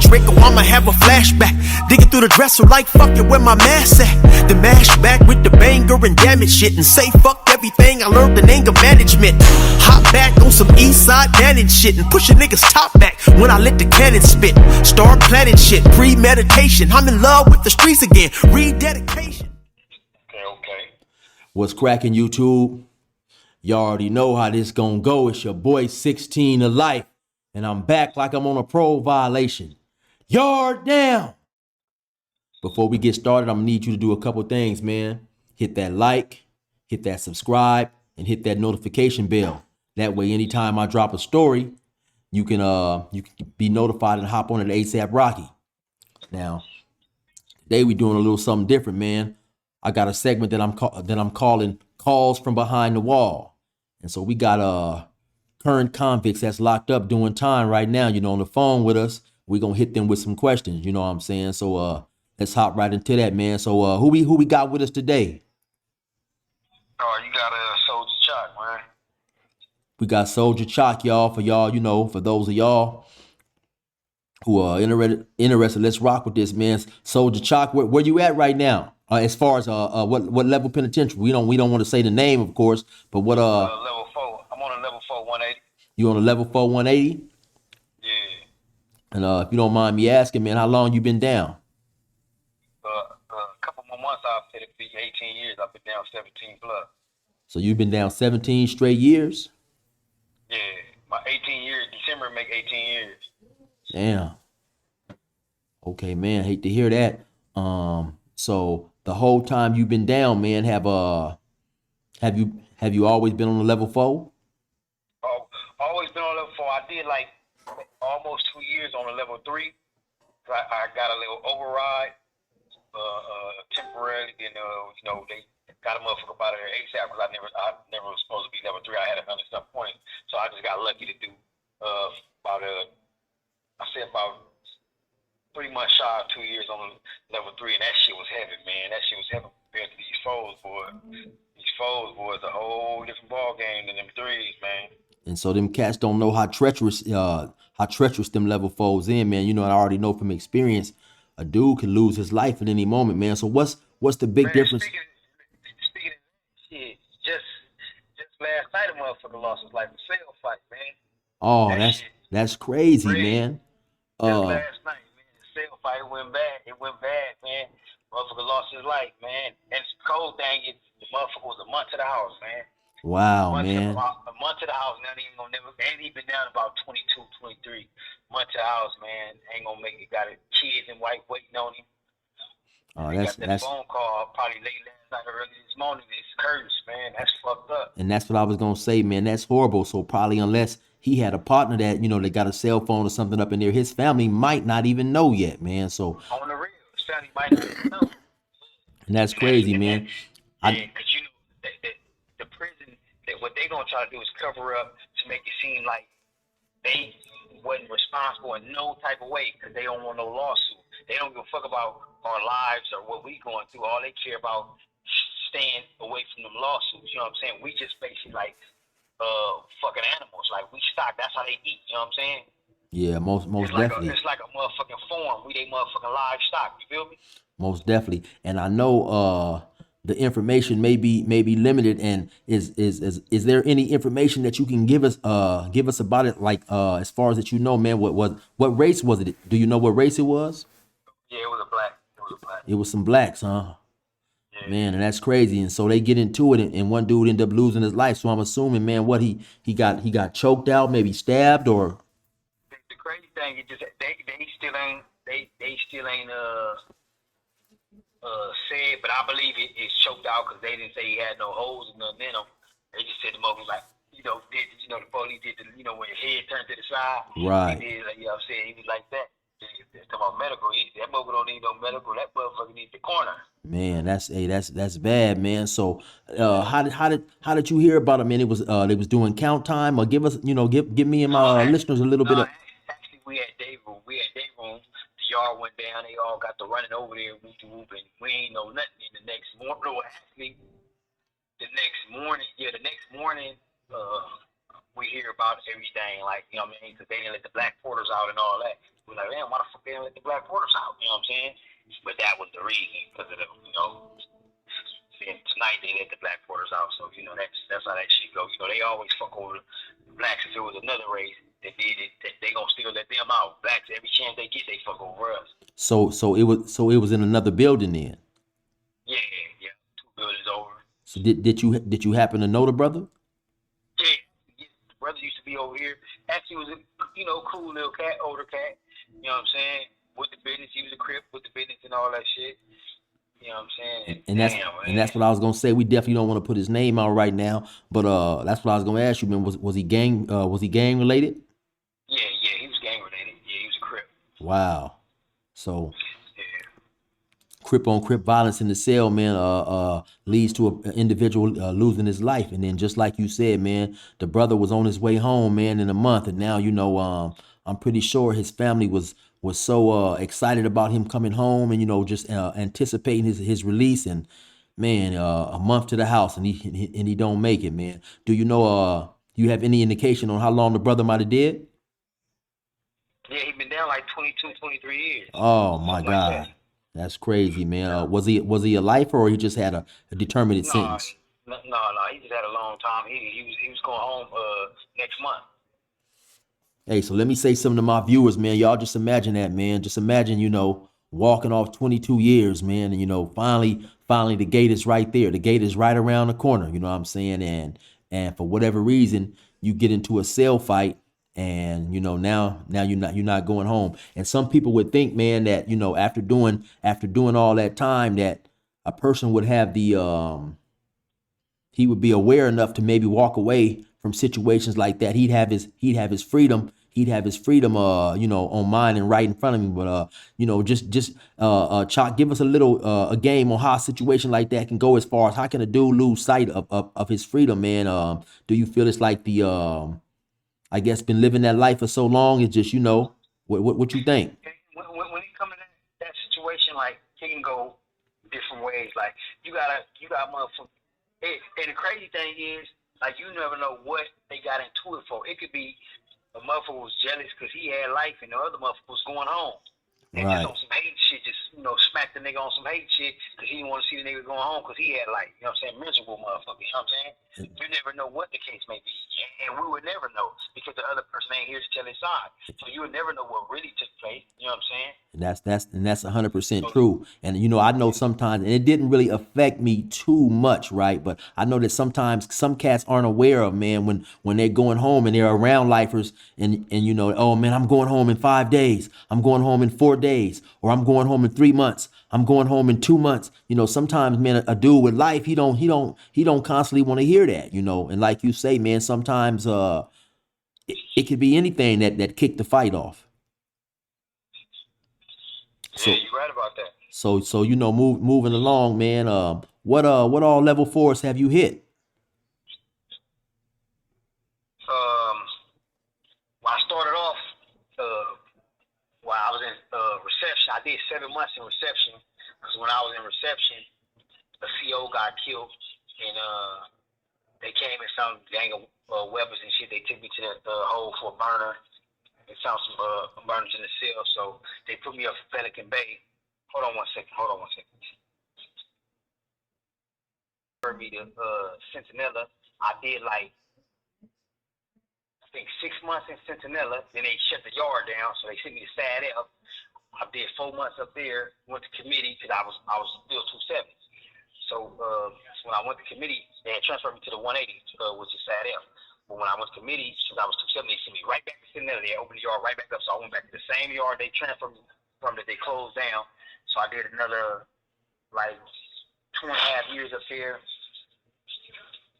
brick or I'ma have a flashback. Digging through the dresser like fuck it, where my mask at? The mash back with the banger and damage shit. And say fuck everything I learned in anger management. Hop back on some east side banning shit. And push a nigga's top back when I let the cannon spit. Start planning shit, premeditation. I'm in love with the streets again, rededication. Okay. What's cracking, YouTube? Y'all already know how this gonna go. It's your boy 16 to life, and I'm back like I'm on a pro violation. Yard down. Before we get started, I'm gonna need you to do a couple things, man. Hit that like, hit that subscribe, and hit that notification bell. That way, anytime I drop a story, you can be notified and hop on it ASAP Rocky. Now, today we doing a little something different, man. I got a segment that I'm calling Calls from Behind the Wall. And so we got current convicts that's locked up doing time right now, on the phone with us. We're gonna hit them with some questions, you know what I'm saying? So let's hop right into that, man. So who we got with us today? Oh, you got Soldier Choc, man. We got Soldier Choc, y'all. For y'all, for those of y'all who are interested, let's rock with this, man. Soldier Choc, where you at right now? As far as what level penitentiary? We don't want to say the name, of course, but what level 4. I'm on a level 4 180. You on a level 4 180? Yeah. And if you don't mind me asking, man, how long you been down? A couple more months. I've said it be 18 years. I've been down 17 plus. So you've been down 17 straight years? Yeah, my 18 years. December make 18 years. Damn. Okay, man. Hate to hear that. So the whole time you've been down, man, have you always been on a level 4? Always been on level 4. I did like almost 2 years on a level 3. I got a little override temporarily. Then they got a motherfucker out of there ASAP because I never was supposed to be level 3. I had 100 some points, so I just got lucky to do about 3 months shy of 2 years on level 3, and that shit was heavy, man. That shit was heavy compared to these foes, boy. These foes, boy, is a whole different ball game than them 3s, man. And so them cats don't know how treacherous them level 4s in, man. And I already know from experience, a dude can lose his life at any moment, man. So what's the big difference? Speaking of shit, just last night a motherfucker lost his life in a cell fight, man. Oh, that's crazy, man. Just last night, man, the cell fight went bad. It went bad, man. Motherfucker lost his life, man. And the cold thing is, the motherfucker was a month to the house, man. Wow, man. A month to the house. Now and he been down about 22, 23 months to the house, man. Ain't gonna make it. Got his kids and wife waiting on him. Got that phone call probably late last night or early this morning. It's cursed, man. That's fucked up. And that's what I was gonna say, man. That's horrible. So probably unless he had a partner that they got a cell phone or something up in there, his family might not even know yet, man. So on the real, his family might not even know. And that's crazy, man. Yeah, because the prison, what they gonna try to do is cover up to make it seem like they wasn't responsible in no type of way because they don't want no lawsuit. They don't give a fuck about our lives or what we going through. All they care about staying away from them lawsuits. You know what I'm saying? We just basically like fucking animals. Like we stock. That's how they eat. You know what I'm saying? Yeah, most definitely. It's like a motherfucking farm. We they motherfucking livestock. You feel me? Most definitely. And I know the information may be limited. And is there any information that you can give us about it? Like as far as that man, what race was it? Do you know what race it was? Yeah, it was a black. It was some blacks, huh? Yeah. Man, and that's crazy. And so they get into it, and one dude ended up losing his life. So I'm assuming, man, what he got choked out, maybe stabbed, or. The crazy thing is just they still ain't said, but I believe it's choked out because they didn't say he had no holes and nothing in him. They just said the mother was like, the police did when his head turned to the side. Right. He did, he was like that. Talking about medical, that motherfucker don't need no medical. That motherfucker needs the corner. Man, that's bad, man. So, how did you hear about it, man? It was they was doing count time, or give us, give me and my listeners a little bit of. Actually, we had day room. The yard went down. They all got to running over there, and we ain't know nothing. In the next morning, the next morning, we hear about everything, like, you know what I mean? Because they didn't let the black porters out and all that. We're like, man, why the fuck they didn't let the black porters out? You know what I'm saying? But that was the reason, because of the, and tonight they let the black porters out. So, that's how that shit goes. They always fuck over the blacks. If it was another race that did it, they gonna still let them out. Blacks, every chance they get, they fuck over us. So it was in another building then. Yeah. 2 buildings over. So did you happen to know the brother? Yeah. The brother used to be over here. Actually, was a cool little cat, older cat. You know what I'm saying? With the business, he was a Crip with the business and all that shit. You know what I'm saying? And that's what I was gonna say. We definitely don't want to put his name out right now, but that's what I was gonna ask you, man. Was he gang related? Yeah, he was gang related. Yeah, he was a Crip. Wow. So Yeah. Crip on Crip violence in the cell, man, leads to an individual losing his life. And then just like you said, man, the brother was on his way home, man, in a month, and now I'm pretty sure his family was so excited about him coming home, and just anticipating his release. And man, a month to the house, and he don't make it, man. Do you have any indication on how long the brother might have did? Yeah, he been down like 22, 23 years. Oh my Something like God. that. That's crazy, man. Was he a lifer, or he just had a determinate No, sentence? no. He just had a long time. He was going home next month. Hey, so let me say something to my viewers, man. Y'all just imagine that, man. Just imagine, walking off 22 years, man, and finally the gate is right there. The gate is right around the corner, you know what I'm saying? And for whatever reason, you get into a cell fight, and now you're not going home. And some people would think, man, that after doing all that time, that a person would have he would be aware enough to maybe walk away from situations like that. He'd have his freedom. He'd have his freedom, on mine and right in front of me. But just Choc, give us a little a game on how a situation like that can go, as far as how can a dude lose sight of his freedom, man. Do you feel it's like I guess been living that life for so long? It's just what you think? When it comes to that situation, like, he can go different ways. Like, you got motherfuckers. And the crazy thing is, like, you never know what they got into it for. It could be a motherfucker was jealous because he had life, and the other motherfucker was going home. And just Right. on some hate shit, just, smack the nigga on some hate shit because he didn't want to see the nigga going home because he had life. You know what I'm saying? Miserable motherfucker. You know what I'm saying? You never know what the case may be. And we would never know because the other person ain't here to tell his side. So you would never know what really took place. You know what I'm saying? And that's 100% true. And I know sometimes, and it didn't really affect me too much, right? But I know that sometimes some cats aren't aware of, man, when they're going home and they're around lifers, and oh man, I'm going home in 5 days, I'm going home in 4 days, or I'm going home in 3 months, I'm going home in 2 months. Sometimes, man, a dude with life, he don't constantly want to hear that, and like you say, man, sometimes it could be anything that kicked the fight off. Yeah, So you're right about that. moving along, man. What all level 4s have you hit? When I started off, while I was in reception, I did 7 months in reception because when I was in reception, a CO got killed, and they came in some gang of weapons and shit. They took me to the hole for a burner and found some burners in the cell, so they put me up for Pelican Bay. Hold on one second. For me to Centinela, I did like, I think 6 months in Centinela. Then they shut the yard down, so they sent me to Sad F. I did 4 months up there. Went to committee because I was still 270. So when I went to committee, they had transferred me to the 180, which is Sad F. But when I went to committee, since I was 270, they sent me right back to Centinela. They opened the yard right back up, so I went back to the same yard they transferred me from that they closed down. So I did another like 2.5 years up there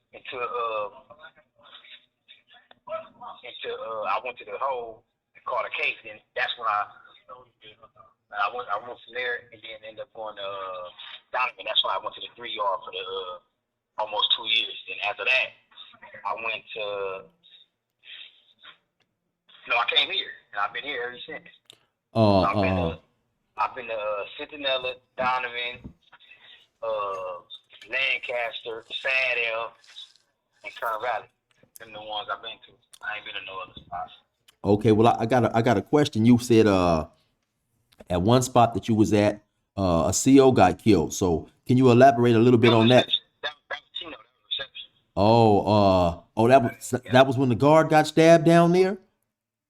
until I went to the hole and caught a case. Then that's when I went from there and then ended up going to Donovan. That's when I went to the 3 yard for the almost 2 years. Then after that, I went to I came here and I've been here ever since. I've been to Centinela, Donovan, Lancaster, Sad L, and Kern Valley. Them the ones I've been to. I ain't been to no other spots. Okay, well, I got a question. You said at one spot that you was at, a CO got killed. So can you elaborate a little bit That was on that? reception. That was Tino. That was reception. That was when the guard got stabbed down there.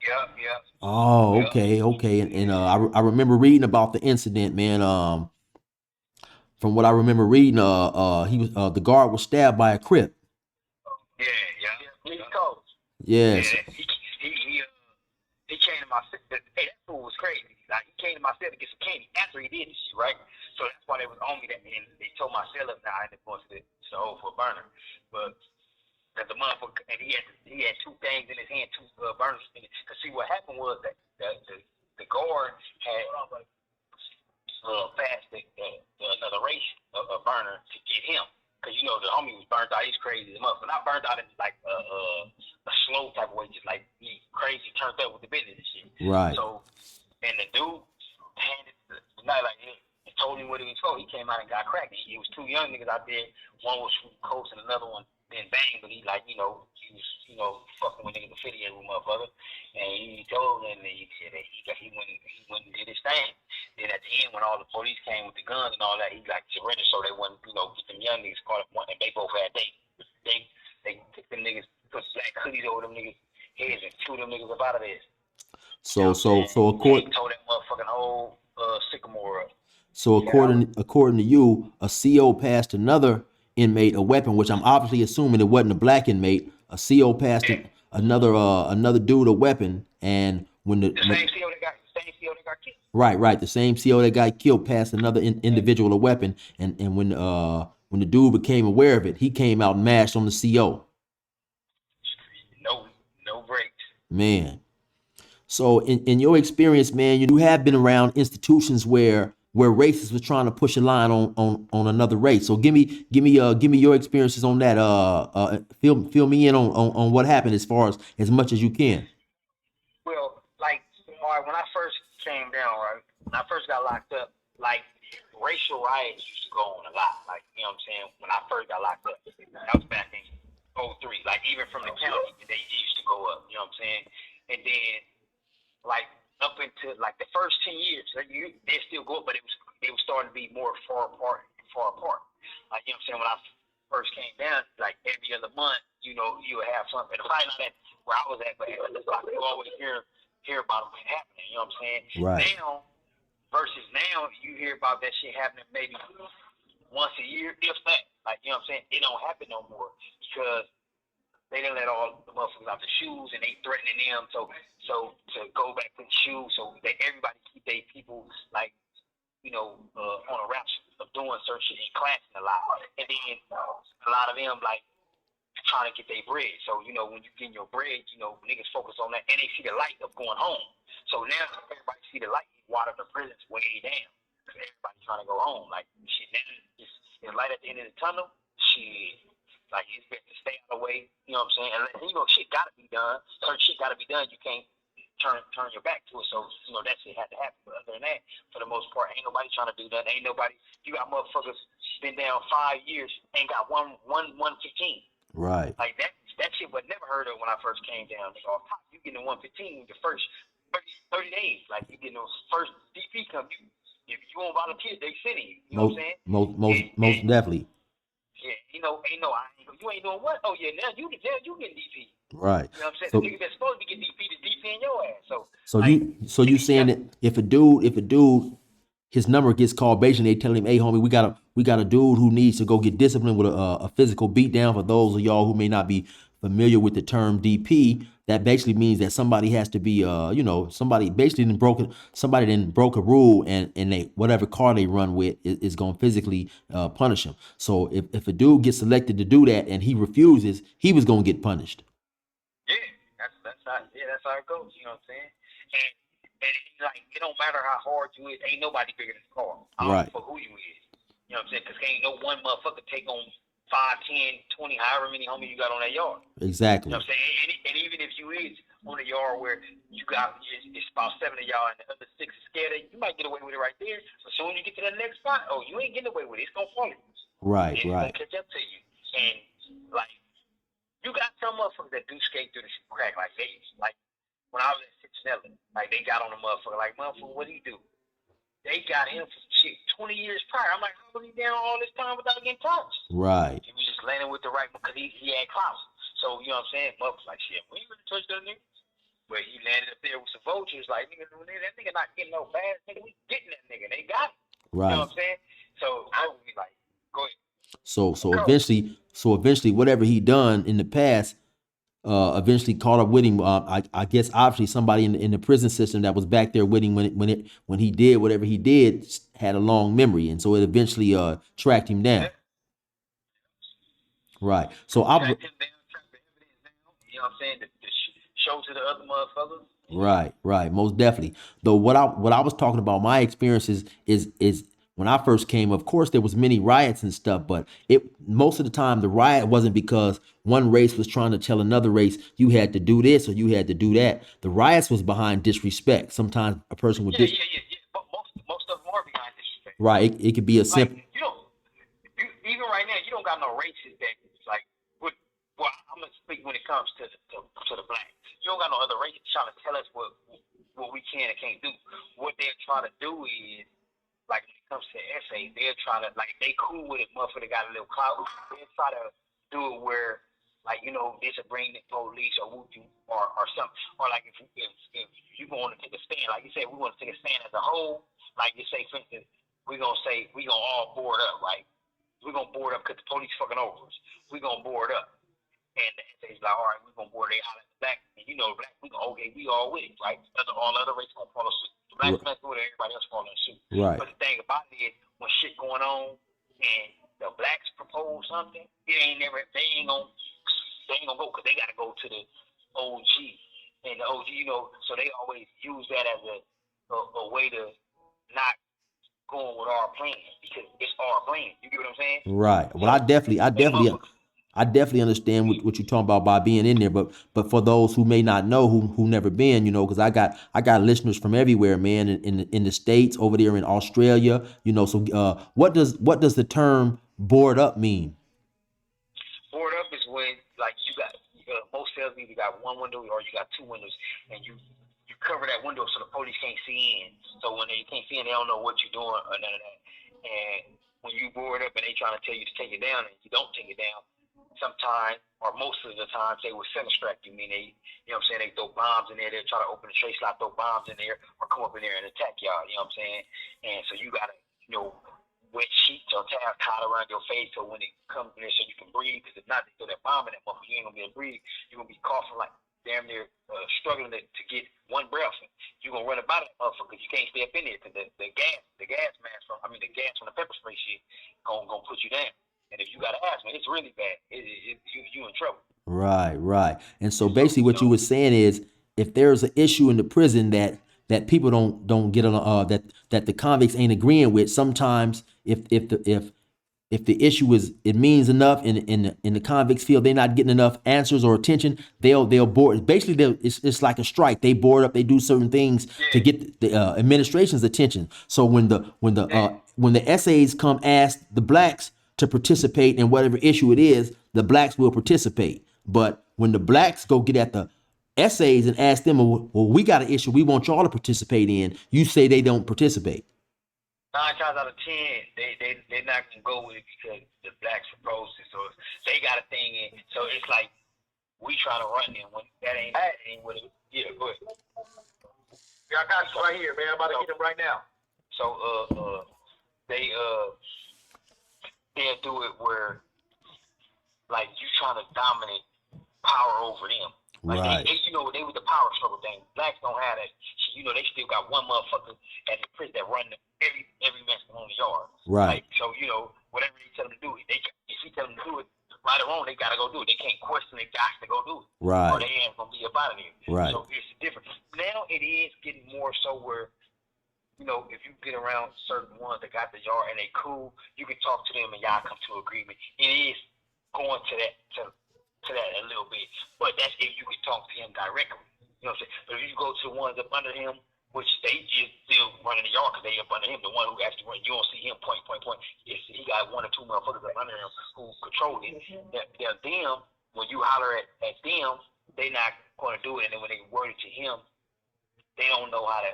Yep, yep, Oh, yep. okay, okay. And I remember reading about the incident, man. From what I remember reading, he was the guard was stabbed by a Crip. Yeah, yeah. He's cold. Yes, Yeah, he came to my cell. Hey, that fool was crazy. Like, he came to my cell to get some candy after he did this shit, right? So that's why they was on me. That and they told my cell up. Now I ended up going to the hole for a burner, but that the motherfucker and he had two things in his hand, two burners. Cause see what happened was that the guard had fast another race a burner to get him. Cause you know the homie was burnt out. He's crazy as a motherfucker. Not burnt out in like a slow type of way, just like he crazy turned up with the business and shit. right. So and the dude handed the night like he told him what he was for. He came out and got cracked. It was two young niggas out there. One was from Coast and another one then bang, but he like, he was, fucking with niggas affiliated with motherfucker. And he told him that he said that he went and did his thing. Then at the end when all the police came with the guns and all that, he like surrendered so they wouldn't, get them young niggas caught up one and they both had they took them niggas, put black hoodies over them niggas heads and threw them niggas up out of there. So according Tore that motherfucking whole sycamore up. So according to you, a CO passed another inmate a weapon, which I'm obviously assuming it wasn't a black inmate. A CO passed another dude a weapon, and when the same CO that got killed. right, the same CO that got killed passed another individual a weapon, and when the dude became aware of it, he came out and mashed on the CO. No breaks. Man. So in your experience, man, you have been around institutions where racists were trying to push a line on another race. So give me your experiences on that. Fill me in on what happened as much as you can. Well, like, all right, when I first came down, right, when I first got locked up, like, racial riots used to go on a lot. Like, you know what I'm saying? When I first got locked up, that was back in '03. Like, even from the county, they used to go up. You know what I'm saying? And then, like, up into like the first 10 years, they still go up, but it was starting to be more far apart. Like, you know what I'm saying? When I first came down, like every other month, you would have something. Probably not at where I was at, but you always hear about them happening. You know what I'm saying? Right. Now versus now, you hear about that shit happening maybe once a year, if that. Like, you know what I'm saying? It don't happen no more because they didn't let all the motherfuckers out the shoes, and they threatening them. So to go back to the shoes, so that everybody keep their people like, on a rap of doing certain shit and classing a lot. And then a lot of them like trying to get their bread. So when you get your bread, niggas focus on that, and they see the light of going home. So now everybody see the light, water the prisons way down. Cause everybody trying to go home. Like shit, now it's light at the end of the tunnel. Shit. Like, it's better to stay out of the way, you know what I'm saying? And, shit gotta be done. Certain shit gotta be done. You can't turn your back to it. So, that shit had to happen. But other than that, for the most part, ain't nobody trying to do that. Ain't nobody, you got motherfuckers been down 5 years, ain't got 115. Right. Like, that shit was never heard of when I first came down. Like, off top, you getting 115 the first 30 days. Like, you getting those first DP come, if you won't volunteer, they send you. You know what I'm saying? Most definitely. Yeah, you ain't doing what? Oh yeah, now you getting DP. Right. You know what I'm saying? So, the niggas that's supposed to be getting DP, the DP in your ass. so you saying that if a dude his number gets called basically they tell him, hey homie, we got a dude who needs to go get disciplined with a physical beat down. For those of y'all who may not be familiar with the term DP, that basically means that somebody has to be somebody basically didn't broke a rule, and they whatever car they run with is gonna physically punish him. So if a dude gets selected to do that and he refuses, he was gonna get punished. Yeah, that's how it goes. You know what I'm saying? And like, it don't matter how hard you is, ain't nobody bigger than the car. Right. For who you is. You know what I'm saying? Because ain't no one motherfucker take on 5, 10, 20, however many homies you got on that yard. Exactly. You know what I'm saying? And even if you is on a yard where you got, it's about 7 of y'all and the other 6 is scared of you might get away with it right there. But soon as you get to that next spot, oh, you ain't getting away with it. It's going to follow you. Right, It's right. going to catch up to you. And, like, you got some motherfuckers that do skate through the crack like they, like, when I was at Cincinnati, like they got on the motherfucker, like motherfucker, what he do? They got him for shit 20 years prior. I'm like, how was he down all this time without getting charged? Right. He was just landing with the right because he had clout. So you know what I'm saying? Motherfuckers like shit. We ain't really touch that nigga. But he landed up there with some vultures, like nigga, that nigga not getting no bad. Nigga, we getting that nigga. They got him. Right. You know what I'm saying? So I would be like, go ahead. So eventually, whatever he done in the past, eventually caught up with him. I guess obviously somebody in the prison system that was back there with him when he did whatever he did had a long memory, and so it eventually tracked him down. Yeah. Right. So I. Track him down, track the evidence down. You know what I'm saying? The show to the other motherfuckers. Right, most definitely. Though what I was talking about, my experiences is when I first came. Of course, there was many riots and stuff, but it most of the time the riot wasn't because one race was trying to tell another race you had to do this or you had to do that. The riots was behind disrespect. Sometimes a person would Yeah. But most of them are behind disrespect. Right. It could be a simple. Like, even right now, you don't got no races that like. Well, I'm gonna speak when it comes to the blacks. You don't got no other races trying to tell us what we can and can't do. What they're trying to do is, like when it comes to essays, they're trying to, like, they cool with it, motherfucker got a little clout. They're trying to do it where, like, this will bring the police or whoop you or something. Or like if you want to take a stand, like you said, we want to take a stand as a whole. Like you say, for instance, we're gonna all board up, right? We're gonna board up because the police fucking over us. We're gonna board up. And the essays like, all right, we're gonna board they holler at the black. And black, we all with it, right? All other races gonna follow suit. The black man do it, everybody else following suit. Right. But the thing about it is, when shit going on and the blacks propose something, they ain't gonna go because they gotta go to the OG. And the OG, so they always use that as a way to not going with our plan because it's our plan. You get what I'm saying? Right. Well, I definitely understand what you're talking about by being in there, but for those who may not know, who never been, because I got listeners from everywhere, man, in the States, over there in Australia, So what does the term board up mean? Board up is when, like, you got most cells either got one window or you got two windows, and you cover that window so the police can't see in. So when they can't see in, they don't know what you're doing or none of that. And when you board up and they trying to tell you to take it down and you don't take it down, sometimes or most of the time they will semi-strike you. I mean, they, they throw bombs in there. They'll try to open the trace lot, throw bombs in there, or come up in there and attack y'all. You know what I'm saying? And so you gotta, wet sheets or towels tied around your face so when it comes in there so you can breathe. Because if not, they throw that bomb in that motherfucker, you ain't gonna be able to breathe. You're gonna be coughing like damn near struggling to get one breath. You're gonna run about that motherfucker because you can't stay up in there because the gas mask the gas from the pepper spray shit gonna put you down. And if you got asthma, it's really bad. You in trouble. Right. And so basically, what you were saying is, if there's an issue in the prison that people don't get on, that the convicts ain't agreeing with, sometimes if the issue is it means enough, in the convicts feel they're not getting enough answers or attention, they'll board. Basically, it's like a strike. They board up. They do certain things to get the administration's attention. So when the essays come ask the blacks to participate in whatever issue it is, the blacks will participate. But when the blacks go get at the essays and ask them, well, we got an issue we want y'all to participate in, you say they don't participate. 9 times out of 10, they're not gonna go with it because the blacks proposed it. So they got a thing in. So it's like we trying to run them when that ain't what it. Yeah, go ahead. Yeah, I got you right here, man. I'm about to get them right now. So they'll do it where like you trying to dominate power over them. Like right. They with the power struggle thing. Blacks don't have that. They still got one motherfucker at the prison that run every man's on the yard. Right. Like, so whatever they tell them to do, if he tell them to do it, right or wrong, they gotta go do it. They can't question. They got to go do it. Right. Or they ain't gonna be up out of there. Right. So it's different. Now it is getting more so where if you get around certain ones that got the yard and they cool, you can talk to them and y'all come to agreement. It is going to that a little bit, but that's if you can talk to him directly. You know what I'm saying? But if you go to the ones up under him, which they just still running the yard because they up under him, the one who actually run, you don't see him point. He got one or two motherfuckers up under him who control it. They're them. When you holler at them, they not going to do it, and then when they word it to him, they don't know how to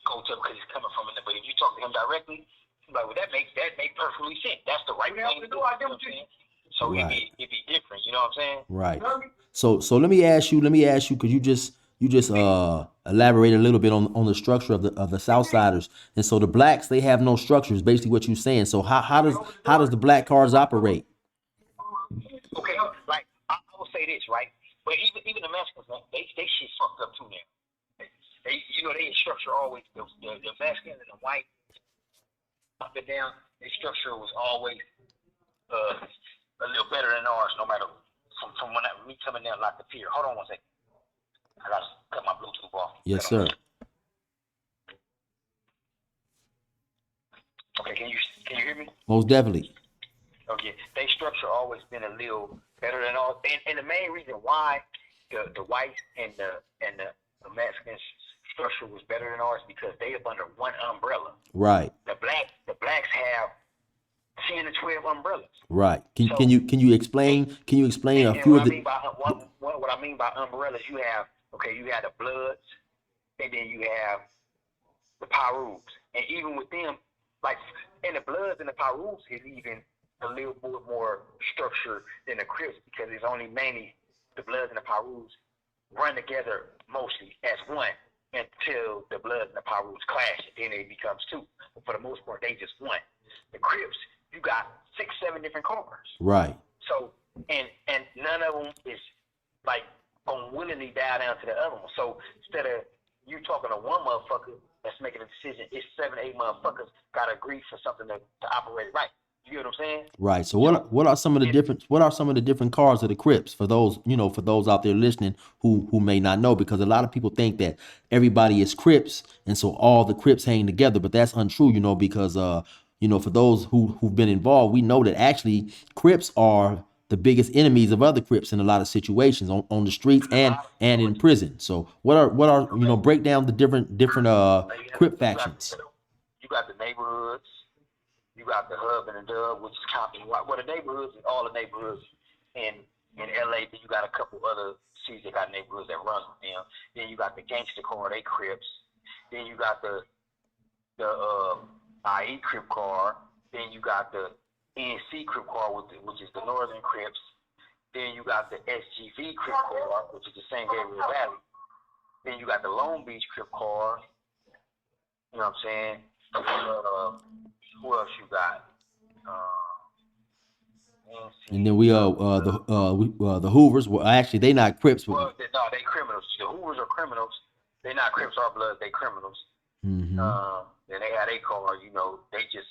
go to him because he's coming from it. But if you talk to him directly, he's like, well, that makes perfectly sense. That's the right thing to do. I get what you saying. So Right. it'd be different. You know what I'm saying? Right. So let me ask you, because you just elaborated a little bit on the structure of the Southsiders, and so the blacks, they have no structure, is basically what you're saying. So how does the black cars operate? Okay, like I will say this, right? But even the Mexicans, man, they shit fucked up too now. They they structure always the Mexicans and the white up and down. Their structure was always a little better than ours, no matter from when me coming down like the pier. Hold on one second. I gotta cut my Bluetooth off. Yes, sir. Okay, can you hear me? Most definitely. Okay, they structure always been a little better than ours, and the main reason why the whites and the Mexicans structure was better than ours because they up under one umbrella. Right. The blacks have 10 to 12 umbrellas. Right. Can you explain a few what of I the mean by what I mean by umbrellas, you have the Bloods, and then you have the Pirus, and even with them, like in the Bloods and the Pirus is even a little bit more structured than the Crips because it's only mainly the Bloods and the Pirus run together mostly as one until the Bloods and the Pirus clash, and then it becomes two. But for the most part, they just one. The Crips, you got 6, 7 different cars. right. So and none of them is like unwillingly bow down to the other one. So instead of you talking to one motherfucker that's making a decision, it's 7, 8 motherfuckers gotta agree for something to operate right. You get what I'm saying? Right. So what are some of the different cars of the Crips for those out there listening who may not know, because a lot of people think that everybody is Crips and so all the Crips hang together, but that's untrue, because for those who've been involved, we know that actually Crips are the biggest enemies of other Crips in a lot of situations on the streets and in prison. So what are break down the different Crip factions. You got the neighborhoods. You got the hub and the dub, which is counting. Well, the neighborhoods is all the neighborhoods in LA. Then you got a couple other cities that got neighborhoods that run with them. Then you got the gangster car, they Crips. Then you got the IE Crip car. Then you got the NC Crip car, which is the Northern Crips. Then you got the SGV Crip car, which is the San Gabriel Valley. Then you got the Long Beach Crip car. You know what I'm saying? Who else you got? And then we the Hoovers. Well, actually, they not Crips. Well, they criminals. The Hoovers are criminals. They not Crips or Bloods. They criminals. Mm-hmm. Then they had a car. They just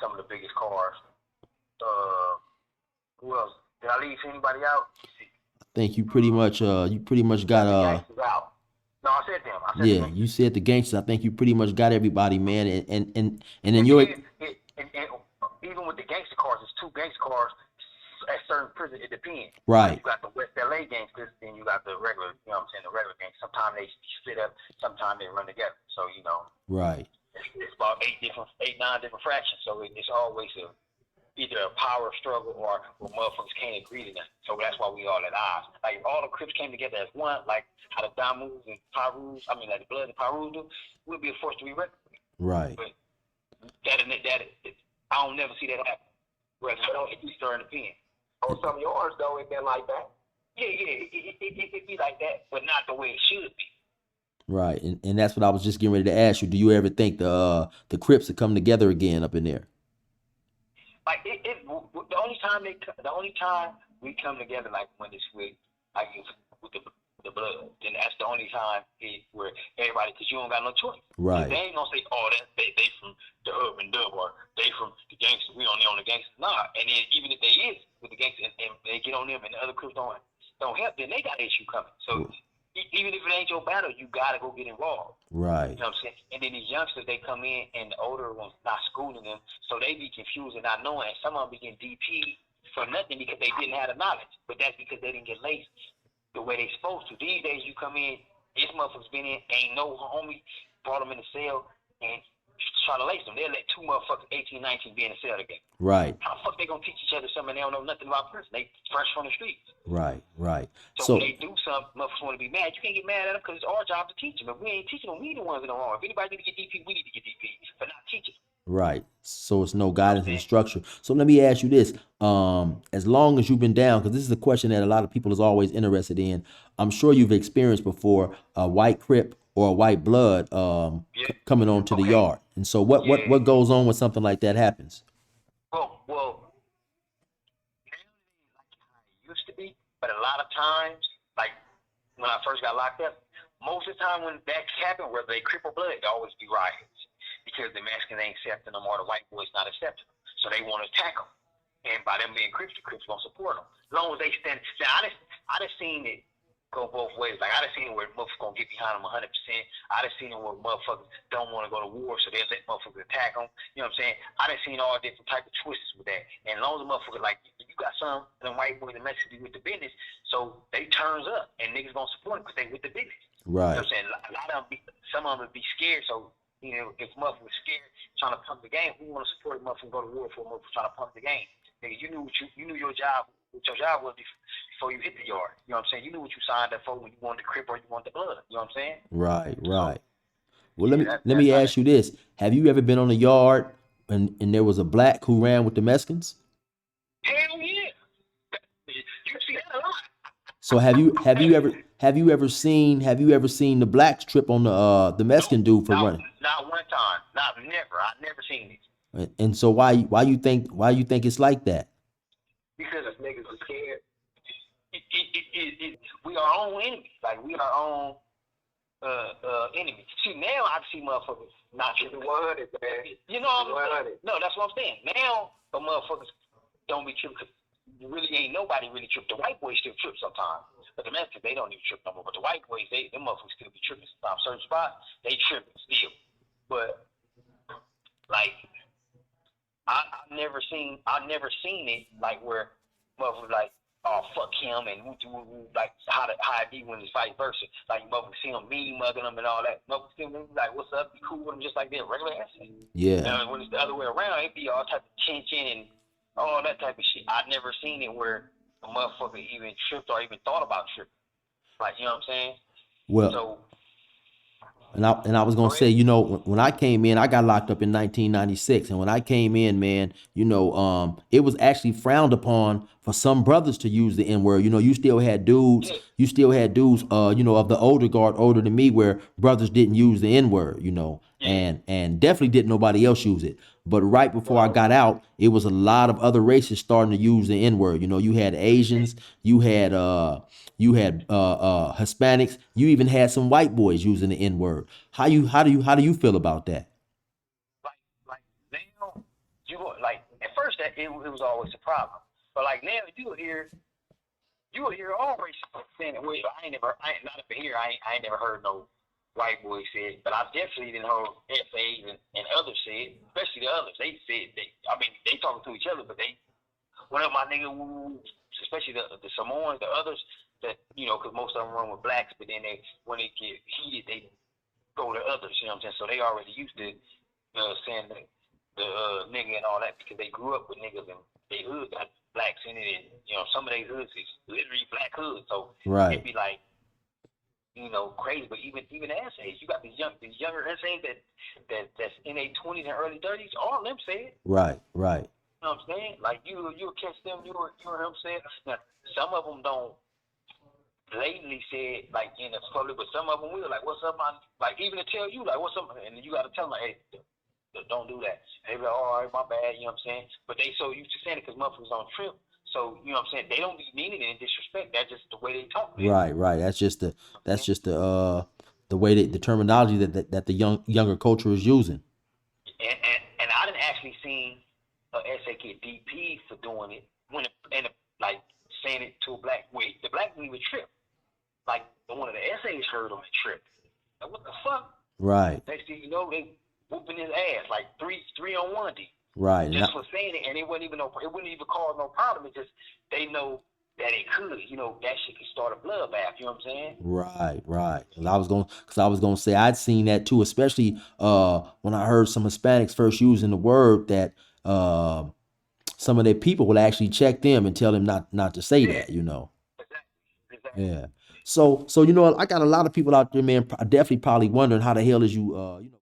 some of the biggest cars. Who else? Did I leave anybody out? I think you pretty much got out. No, I said them. You said the gangsters. I think you pretty much got everybody, man. And then even with the gangster cars, it's 2 gangster cars at certain prisons. It depends. Right. You got the West LA gangsters, then you got the regular. You know what I'm saying? The regular gangsters. Sometimes they split up. Sometimes they run together. So Right. It's about 8, 9 different fractions. So it's always either a power struggle or motherfuckers can't agree to that. So that's why we all at odds. Like if all the Crips came together as one, like how the Damus and Pirus, like the Bloods and Pirus do, we'd be a force to be reckoned with. Right. But I don't never see that happen. Whereas it be stirring the pen. On some of yours, though, it been like that. Yeah, it be like that, but not the way it should be. Right, and that's what I was just getting ready to ask you. Do you ever think the Crips will come together again up in there? Like the only time we come together, like when it's with the Blood, then that's the only time where everybody, because you don't got no choice. Right. They ain't gonna say, oh, they from the hub and dub, or they from the gangsters. We only on the gangsters. Nah, and then even if they is with the gangsters and they get on them and the other Crips don't help, then they got an issue coming. So even if it ain't your battle, you gotta go get involved. Right. You know what I'm saying? And then these youngsters, they come in and the older ones not schooling them, so they be confused and not knowing. And some of them be getting DP for nothing because they didn't have the knowledge. But that's because they didn't get laced the way they supposed to. These days, you come in, this motherfucker's been in, ain't no homie, brought them in the cell and try to lace them. They'll let two motherfuckers 18, 19 be in the cell together. Right. How the fuck they gonna teach each other something they don't know nothing about prison? They fresh from the streets. Right. So when they do something, motherfuckers want to be mad. You can't get mad at them because it's our job to teach them. If we ain't teaching them, we the ones that are wrong. If anybody need to get DP, we need to get DP for not teaching them. Right. So it's no guidance and structure. So let me ask you this. As long as you've been down, because this is a question that a lot of people is always interested in. I'm sure you've experienced before a white Crip or a white blood coming onto the yard. And so what goes on when something like that happens? Well, it used to be, but a lot of times, like when I first got locked up, most of the time when that happened, whether they Crip or blood, there always be riots because the Mexicans ain't accepting them or the white boys not accepting them. So they want to attack them. And by them being Crips, the Crips gonna support them. As long as they stand. Now, I done seen it go both ways. Like I done seen it where motherfuckers gonna get behind them 100%. I done seen it where motherfuckers don't want to go to war, so they let motherfuckers attack them. You know what I'm saying? I done seen all different type of twists with that. And as long as motherfuckers like you got some of them white boys and Mexicans with the business, so they turns up and niggas gonna support them because they with the business. Right. You know what I'm saying? A lot of them some of them be scared, so. You know, if motherfuckers scared trying to pump the game, who want to support a motherfucker go to war for a motherfucker trying to pump the game? Nigga, you knew your job, what your job was before you hit the yard. You know what I'm saying? You knew what you signed up for when you wanted the Crip or you wanted the blood. You know what I'm saying? Right. So, Well, let me ask you this: have you ever been on a yard and there was a black who ran with the Mexicans? Hell yeah, you see that a lot. So have you ever seen the blacks trip on the Mexican dude for running? Not one time. Never. I've never seen it. And so why you think it's like that? Because niggas are scared. We are our own enemy. Like we are our own enemy. See now I see motherfuckers not tripping 100, man. You know what I'm saying? No, that's what I'm saying. Now the motherfuckers don't be tripping. Really ain't nobody really trip. The white boys still trip sometimes, but the Mexicans they don't even trip no more. But the white boys, them motherfuckers still be tripping sometimes. Certain spots they tripping still. But like I've never seen it like where motherfuckers like oh fuck him and like how it be when it's vice versa. Like motherfuckers see him mean mugging them and all that. Motherfuckers see him like what's up? Be cool with them just like that regular ass. Yeah. And when it's the other way around, it be all type of tension and all that type of shit. I've never seen it where a motherfucker even tripped or even thought about tripping. Like, you know what I'm saying? Well, so, and I was gonna say, you know, when I came in, I got locked up in 1996, and when I came in, man, you know, it was actually frowned upon for some brothers to use the N-word. You know, you still had dudes, you know, of the older guard, older than me, where brothers didn't use the N-word, you know, and definitely didn't nobody else use it. But right before I got out, it was a lot of other races starting to use the N-word. You know, you had Asians, you had Hispanics, you even had some white boys using the N-word. How do you feel about that? Like now, like at first that it was always a problem, but like now you will hear all races saying it. Well, I ain't not up in here. I ain't never heard no white boys say it, but I definitely didn't heard FAs and others say it, especially the others. They said they talking to each other, but one of my nigga, especially the Samoans, the others that you know, because most of them run with blacks, but then when they get heated, they go to others. You know what I'm saying? So they already used to saying the nigga and all that because they grew up with niggas and they hood got blacks in it, and you know some of their hoods is literally black hoods. So it'd be like, you know, crazy. But even essays, you got these younger essays that's in their 20s and early 30s. All of them say it. Right. You know what I'm saying? Like you'll catch them. You hear them say it. Now, some of them don't blatantly say it like in the public, but some of them will. Like, what's up, man? Like even to tell you, like, what's up, and you got to tell them, like, hey, don't do that. They be like, all right, my bad. You know what I'm saying? But they so used to saying it because motherfuckers on trip. So you know what I'm saying? They don't be meaning it in disrespect. That's just the way they talk. Man. Right. That's just the way the terminology that the younger culture is using. And I didn't actually seen a essay get DP for doing it like saying it to a black way. The black man would trip. Like one of the essays heard him and tripped. Like what the fuck? Right. Next thing you know, they whooping his ass like 3-on-1 D. Right. Just for saying it, and it wouldn't even cause no problem. It's just they know that it could, you know, that shit could start a bloodbath. You know what I'm saying? Right. Cause I was gonna say I'd seen that too, especially when I heard some Hispanics first using the word that some of their people would actually check them and tell them not to say Yeah, that, you know. exactly. Yeah. So you know, I got a lot of people out there, man, definitely probably wondering how the hell is you you know